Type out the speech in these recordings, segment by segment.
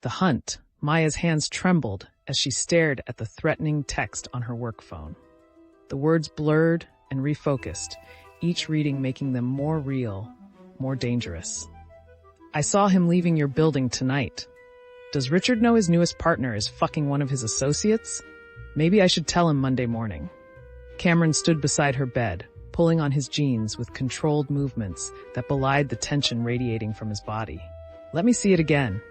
The hunt. Maya's hands trembled as she stared at the threatening text on her work phone. The words blurred and refocused, each reading making them more real, more dangerous. I saw him leaving your building tonight. Does Richard know his newest partner is fucking one of his associates? Maybe I should tell him Monday morning. Cameron stood beside her bed, pulling on his jeans with controlled movements that belied the tension radiating from his body. Let me see it again.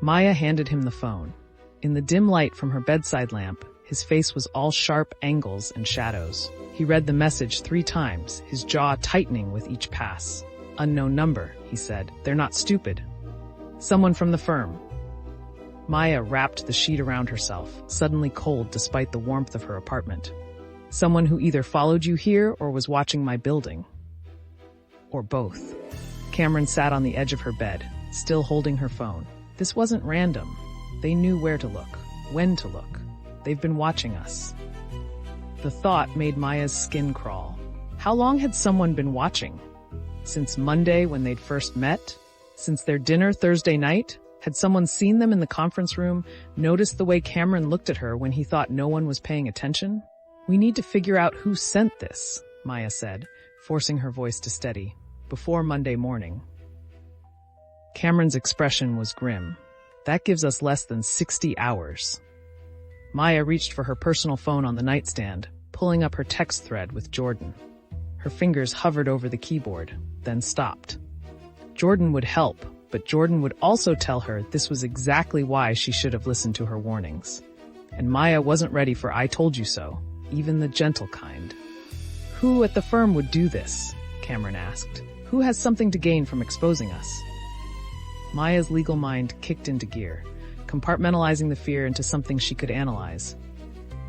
Maya handed him the phone. In the dim light from her bedside lamp, his face was all sharp angles and shadows. He read the message 3 times, his jaw tightening with each pass. Unknown number, he said. They're not stupid. Someone from the firm. Maya wrapped the sheet around herself, suddenly cold despite the warmth of her apartment. Someone who either followed you here or was watching my building. Or both. Cameron sat on the edge of her bed, still holding her phone. This wasn't random. They knew where to look, when to look. They've been watching us. The thought made Maya's skin crawl. How long had someone been watching? Since Monday when they'd first met? Since their dinner Thursday night? Had someone seen them in the conference room, noticed the way Cameron looked at her when he thought no one was paying attention? We need to figure out who sent this, Maya said, forcing her voice to steady, before Monday morning. Cameron's expression was grim. That gives us less than 60 hours. Maya reached for her personal phone on the nightstand, pulling up her text thread with Jordan. Her fingers hovered over the keyboard, then stopped. Jordan would help, but Jordan would also tell her this was exactly why she should have listened to her warnings. And Maya wasn't ready for I told you so, even the gentle kind. Who at the firm would do this? Cameron asked. Who has something to gain from exposing us? Maya's legal mind kicked into gear, compartmentalizing the fear into something she could analyze.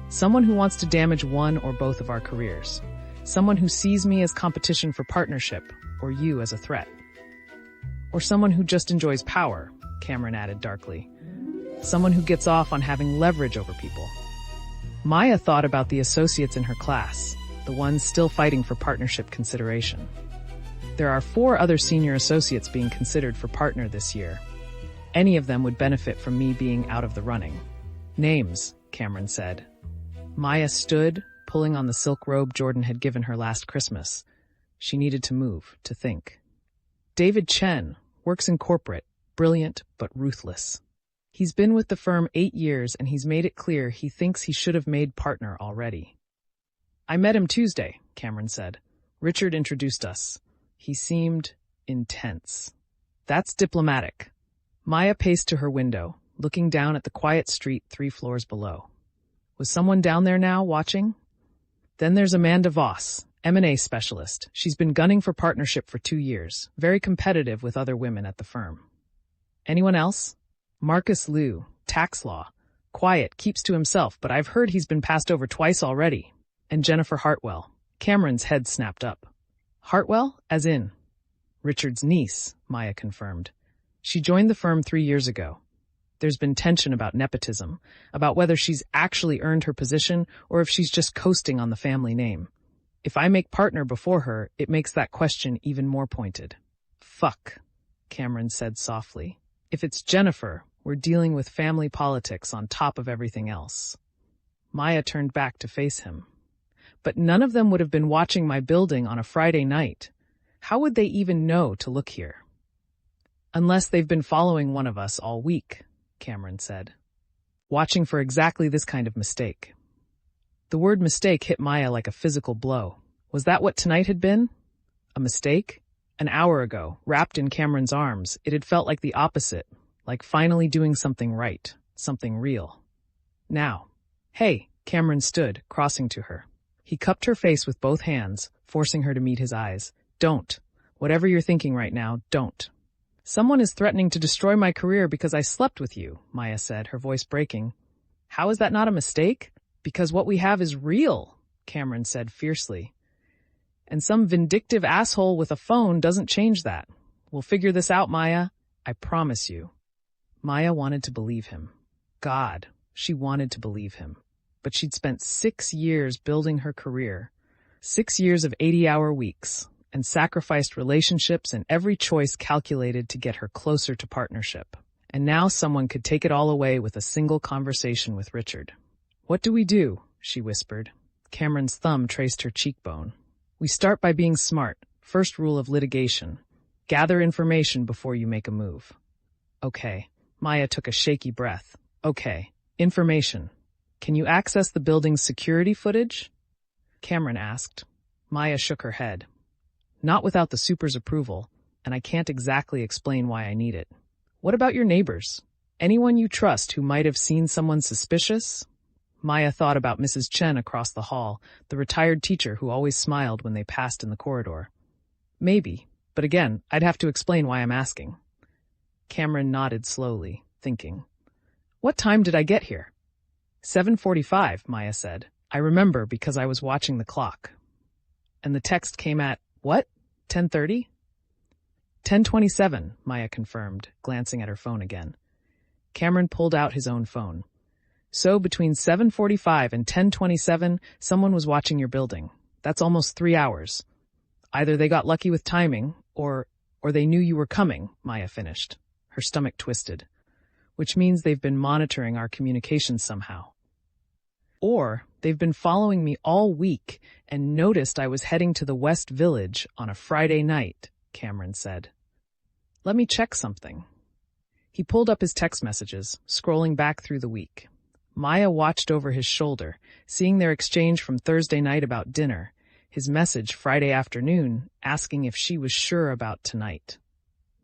Someone who wants to damage one or both of our careers. Someone who sees me as competition for partnership, or you as a threat. Or someone who just enjoys power, Cameron added darkly. Someone who gets off on having leverage over people. Maya thought about the associates in her class, the ones still fighting for partnership consideration. There are 4 other senior associates being considered for partner this year. Any of them would benefit from me being out of the running. Names, Cameron said. Maya stood, pulling on the silk robe Jordan had given her last Christmas. She needed to move, to think. David Chen works in corporate, brilliant but ruthless. He's been with the firm 8 years and he's made it clear he thinks he should have made partner already. I met him Tuesday, Cameron said. Richard introduced us. He seemed intense. That's diplomatic. Maya paced to her window, looking down at the quiet street 3 floors below. Was someone down there now, watching? Then there's Amanda Voss, M&A specialist. She's been gunning for partnership for 2 years, very competitive with other women at the firm. Anyone else? Marcus Liu, tax law. Quiet, keeps to himself, but I've heard he's been passed over twice already. And Jennifer Hartwell. Cameron's head snapped up. Hartwell? As in? Richard's niece, Maya confirmed. She joined the firm 3 years ago. There's been tension about nepotism, about whether she's actually earned her position or if she's just coasting on the family name. If I make partner before her, it makes that question even more pointed. Fuck, Cameron said softly. If it's Jennifer, we're dealing with family politics on top of everything else. Maya turned back to face him. But none of them would have been watching my building on a Friday night. How would they even know to look here? Unless they've been following one of us all week, Cameron said. Watching for exactly this kind of mistake. The word mistake hit Maya like a physical blow. Was that what tonight had been? A mistake? An hour ago, wrapped in Cameron's arms, it had felt like the opposite, like finally doing something right, something real. Now. Hey, Cameron stood, crossing to her. He cupped her face with both hands, forcing her to meet his eyes. Don't. Whatever you're thinking right now, don't. Someone is threatening to destroy my career because I slept with you, Maya said, her voice breaking. How is that not a mistake? Because what we have is real, Cameron said fiercely. And some vindictive asshole with a phone doesn't change that. We'll figure this out, Maya. I promise you. Maya wanted to believe him. God, she wanted to believe him. But she'd spent 6 years building her career, 6 years of 80-hour weeks, and sacrificed relationships and every choice calculated to get her closer to partnership. And now someone could take it all away with a single conversation with Richard. "What do we do?" she whispered. Cameron's thumb traced her cheekbone. "We start by being smart. First rule of litigation. Gather information before you make a move." "Okay." Maya took a shaky breath. "Okay. Information. Can you access the building's security footage?" Cameron asked. Maya shook her head. "Not without the super's approval, and I can't exactly explain why I need it." "What about your neighbors? Anyone you trust who might have seen someone suspicious?" Maya thought about Mrs. Chen across the hall, the retired teacher who always smiled when they passed in the corridor. "Maybe, but again, I'd have to explain why I'm asking." Cameron nodded slowly, thinking. "What time did I get here?" 7:45, Maya said. "I remember because I was watching the clock." "And the text came at, what, 10:30? 10:27, Maya confirmed, glancing at her phone again. Cameron pulled out his own phone. "So between 7:45 and 10:27, someone was watching your building. That's almost 3 hours. Either they got lucky with timing, or they knew you were coming," Maya finished. Her stomach twisted. "Which means they've been monitoring our communications somehow. Or they've been following me all week and noticed I was heading to the West Village on a Friday night," Cameron said. "Let me check something." He pulled up his text messages, scrolling back through the week. Maya watched over his shoulder, seeing their exchange from Thursday night about dinner, his message Friday afternoon asking if she was sure about tonight.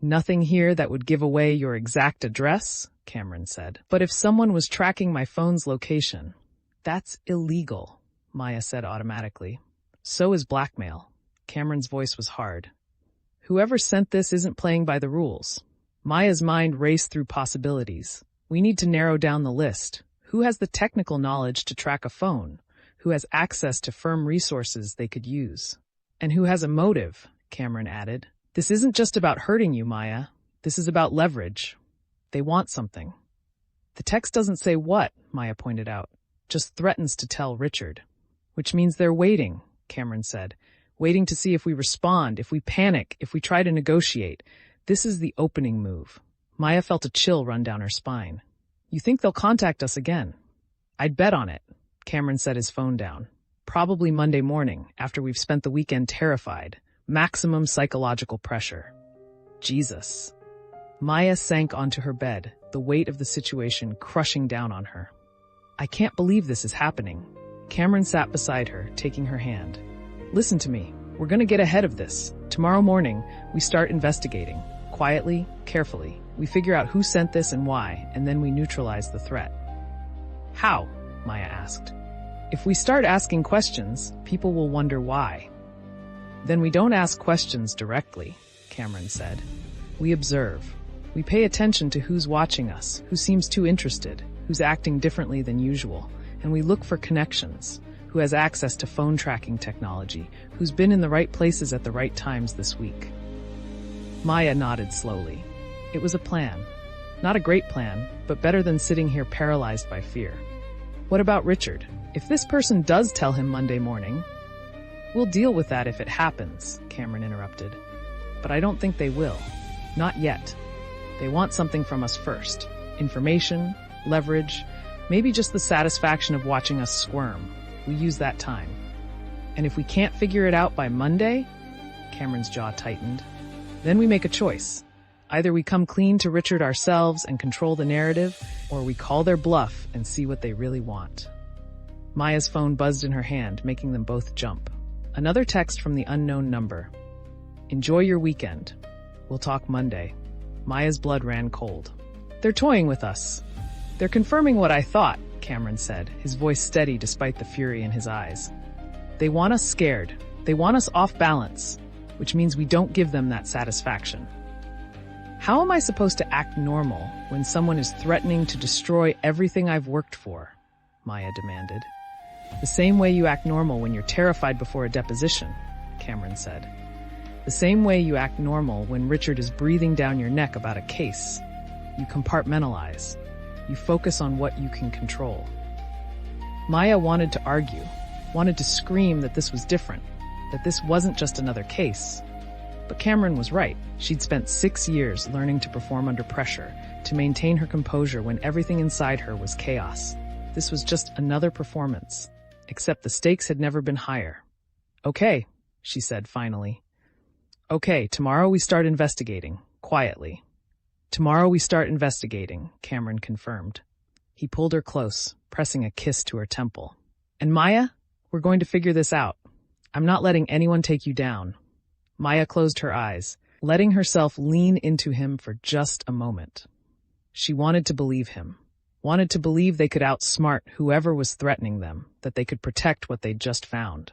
"Nothing here that would give away your exact address," Cameron said. "But if someone was tracking my phone's location, that's illegal," Maya said automatically. "So is blackmail." Cameron's voice was hard. "Whoever sent this isn't playing by the rules." Maya's mind raced through possibilities. "We need to narrow down the list. Who has the technical knowledge to track a phone? Who has access to firm resources they could use? And who has a motive?" Cameron added. "This isn't just about hurting you, Maya. This is about leverage. They want something." "The text doesn't say what," Maya pointed out. "Just threatens to tell Richard." "Which means they're waiting," Cameron said. "Waiting to see if we respond, if we panic, if we try to negotiate. This is the opening move." Maya felt a chill run down her spine. "You think they'll contact us again?" "I'd bet on it." Cameron set his phone down. "Probably Monday morning, after we've spent the weekend terrified. Maximum psychological pressure." Jesus. Maya sank onto her bed, the weight of the situation crushing down on her. "I can't believe this is happening." Cameron sat beside her, taking her hand. "Listen to me. We're going to get ahead of this. Tomorrow morning, we start investigating. Quietly, carefully. We figure out who sent this and why, and then we neutralize the threat." "How?" Maya asked. "If we start asking questions, people will wonder why." "Then we don't ask questions directly," Cameron said. "We observe. We pay attention to who's watching us, who seems too interested, who's acting differently than usual, and we look for connections, who has access to phone tracking technology, who's been in the right places at the right times this week." Maya nodded slowly. It was a plan. Not a great plan, but better than sitting here paralyzed by fear. "What about Richard? If this person does tell him Monday morning—" "We'll deal with that if it happens," Cameron interrupted. "But I don't think they will. Not yet. They want something from us first. Information, leverage, maybe just the satisfaction of watching us squirm. We use that time. And if we can't figure it out by Monday," Cameron's jaw tightened, "then we make a choice. Either we come clean to Richard ourselves and control the narrative, or we call their bluff and see what they really want." Maya's phone buzzed in her hand, making them both jump. Another text from the unknown number. "Enjoy your weekend. We'll talk Monday." Maya's blood ran cold. "They're toying with us. They're confirming what I thought," Cameron said, his voice steady despite the fury in his eyes. "They want us scared. They want us off balance, which means we don't give them that satisfaction." "How am I supposed to act normal when someone is threatening to destroy everything I've worked for?" Maya demanded. "The same way you act normal when you're terrified before a deposition," Cameron said. "The same way you act normal when Richard is breathing down your neck about a case. You compartmentalize. You focus on what you can control." Maya wanted to argue, wanted to scream that this was different, that this wasn't just another case. But Cameron was right. She'd spent 6 years learning to perform under pressure, to maintain her composure when everything inside her was chaos. This was just another performance, except the stakes had never been higher. "Okay," she said finally. "Okay, tomorrow we start investigating, quietly." "Tomorrow we start investigating," Cameron confirmed. He pulled her close, pressing a kiss to her temple. "And Maya, we're going to figure this out. I'm not letting anyone take you down." Maya closed her eyes, letting herself lean into him for just a moment. She wanted to believe him, wanted to believe they could outsmart whoever was threatening them, that they could protect what they'd just found.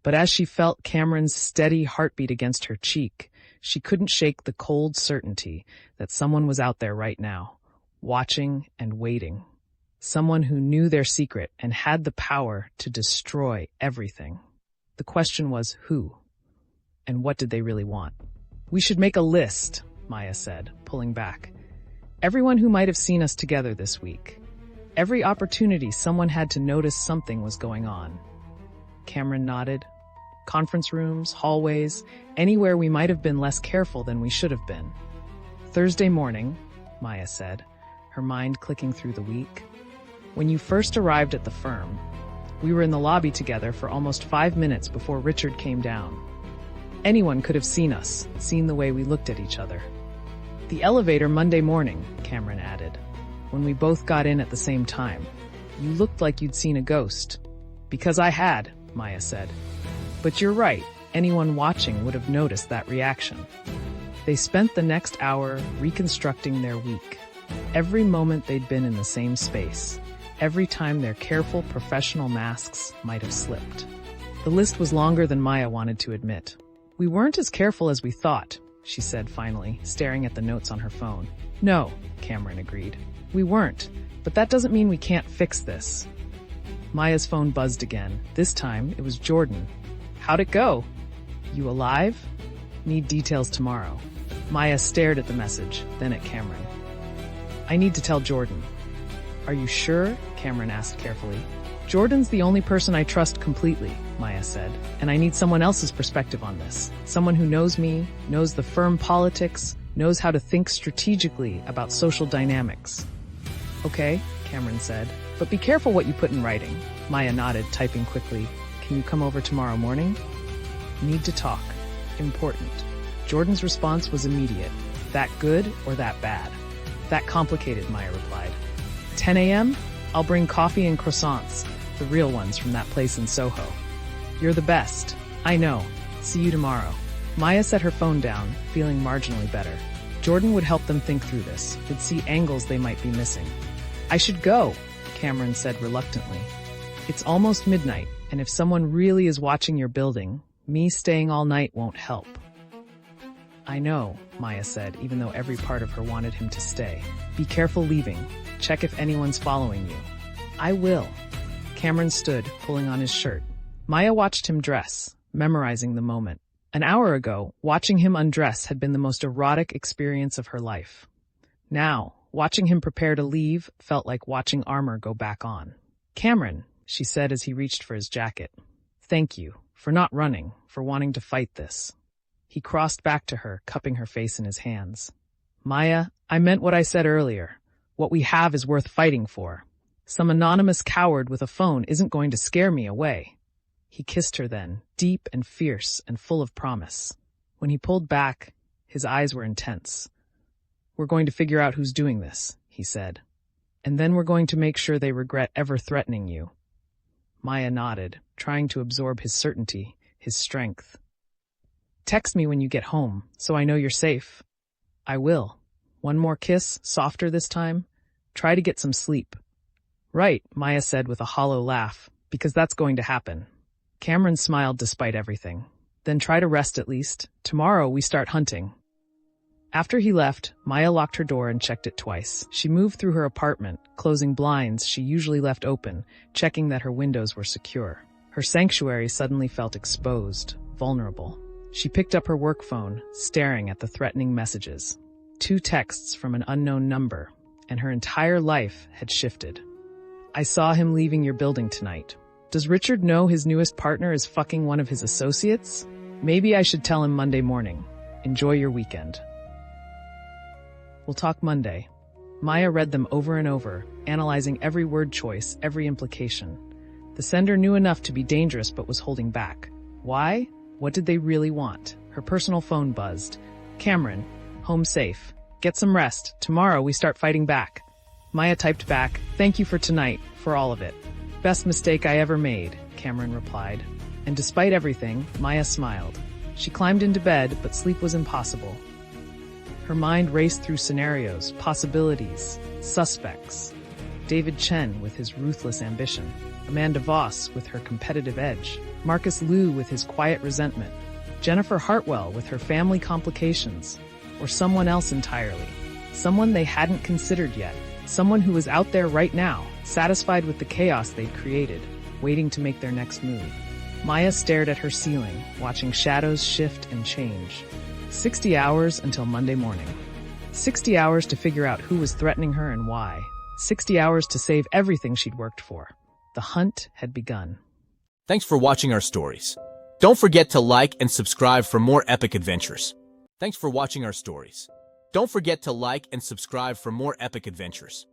But as she felt Cameron's steady heartbeat against her cheek, she couldn't shake the cold certainty that someone was out there right now, watching and waiting. Someone who knew their secret and had the power to destroy everything. The question was who? And what did they really want? "We should make a list," Maya said, pulling back. "Everyone who might have seen us together this week. Every opportunity someone had to notice something was going on." Cameron nodded. "Conference rooms, hallways, anywhere we might have been less careful than we should have been." "Thursday morning," Maya said, her mind clicking through the week. "When you first arrived at the firm, we were in the lobby together for almost 5 minutes before Richard came down. Anyone could have seen us, seen the way we looked at each other." "The elevator Monday morning," Cameron added, "when we both got in at the same time. You looked like you'd seen a ghost." "Because I had," Maya said. "But you're right, anyone watching would have noticed that reaction." They spent the next hour reconstructing their week. Every moment they'd been in the same space. Every time their careful professional masks might have slipped. The list was longer than Maya wanted to admit. "We weren't as careful as we thought," she said finally, staring at the notes on her phone. "No," Cameron agreed. "We weren't, but that doesn't mean we can't fix this." Maya's phone buzzed again. This time, it was Jordan. "How'd it go?" "You alive? Need details tomorrow." Maya stared at the message, then at Cameron. "I need to tell Jordan." "Are you sure?" Cameron asked carefully. "Jordan's the only person I trust completely," Maya said, "and I need someone else's perspective on this. Someone who knows me, knows the firm politics, knows how to think strategically about social dynamics." "Okay," Cameron said, "but be careful what you put in writing." Maya nodded, typing quickly. "Can you come over tomorrow morning?" "Need to talk. Important." Jordan's response was immediate. "That good or that bad?" "That complicated," Maya replied. 10 a.m.? I'll bring coffee and croissants, the real ones from that place in Soho. "You're the best." "I know. See you tomorrow." Maya set her phone down, feeling marginally better. Jordan would help them think through this, would see angles they might be missing. "I should go," Cameron said reluctantly. "It's almost midnight, and if someone really is watching your building, me staying all night won't help." "I know," Maya said, even though every part of her wanted him to stay. "Be careful leaving. Check if anyone's following you." "I will." Cameron stood, pulling on his shirt. Maya watched him dress, memorizing the moment. An hour ago, watching him undress had been the most erotic experience of her life. Now, watching him prepare to leave felt like watching armor go back on. "Cameron," she said as he reached for his jacket. "Thank you, for not running, for wanting to fight this." He crossed back to her, cupping her face in his hands. "Maya, I meant what I said earlier. What we have is worth fighting for. Some anonymous coward with a phone isn't going to scare me away." He kissed her then, deep and fierce and full of promise. When he pulled back, his eyes were intense. "We're going to figure out who's doing this," he said. "And then we're going to make sure they regret ever threatening you." Maya nodded, trying to absorb his certainty, his strength. "Text me when you get home, so I know you're safe." "I will. One more kiss, softer this time. Try to get some sleep." "Right," Maya said with a hollow laugh, "because that's going to happen." Cameron smiled despite everything. "Then try to rest at least. Tomorrow we start hunting." After he left, Maya locked her door and checked it twice. She moved through her apartment, closing blinds she usually left open, checking that her windows were secure. Her sanctuary suddenly felt exposed, vulnerable. She picked up her work phone, staring at the threatening messages. 2 texts from an unknown number, and her entire life had shifted. "I saw him leaving your building tonight. Does Richard know his newest partner is fucking one of his associates? Maybe I should tell him Monday morning. Enjoy your weekend." "We'll talk Monday." Maya read them over and over, analyzing every word choice, every implication. The sender knew enough to be dangerous but was holding back. Why? What did they really want? Her personal phone buzzed. Cameron, home safe. Get some rest. Tomorrow we start fighting back. Maya typed back, "Thank you for tonight, for all of it." "Best mistake I ever made," Cameron replied. And despite everything, Maya smiled. She climbed into bed, but sleep was impossible. Her mind raced through scenarios, possibilities, suspects. David Chen with his ruthless ambition. Amanda Voss with her competitive edge. Marcus Liu with his quiet resentment. Jennifer Hartwell with her family complications. Or someone else entirely. Someone they hadn't considered yet. Someone who was out there right now, satisfied with the chaos they'd created, waiting to make their next move. Maya stared at her ceiling, watching shadows shift and change. 60 hours until Monday morning. 60 hours to figure out who was threatening her and why. 60 hours to save everything she'd worked for. The hunt had begun. Thanks for watching our stories. Don't forget to like and subscribe for more epic adventures. Thanks for watching our stories. Don't forget to like and subscribe for more epic adventures.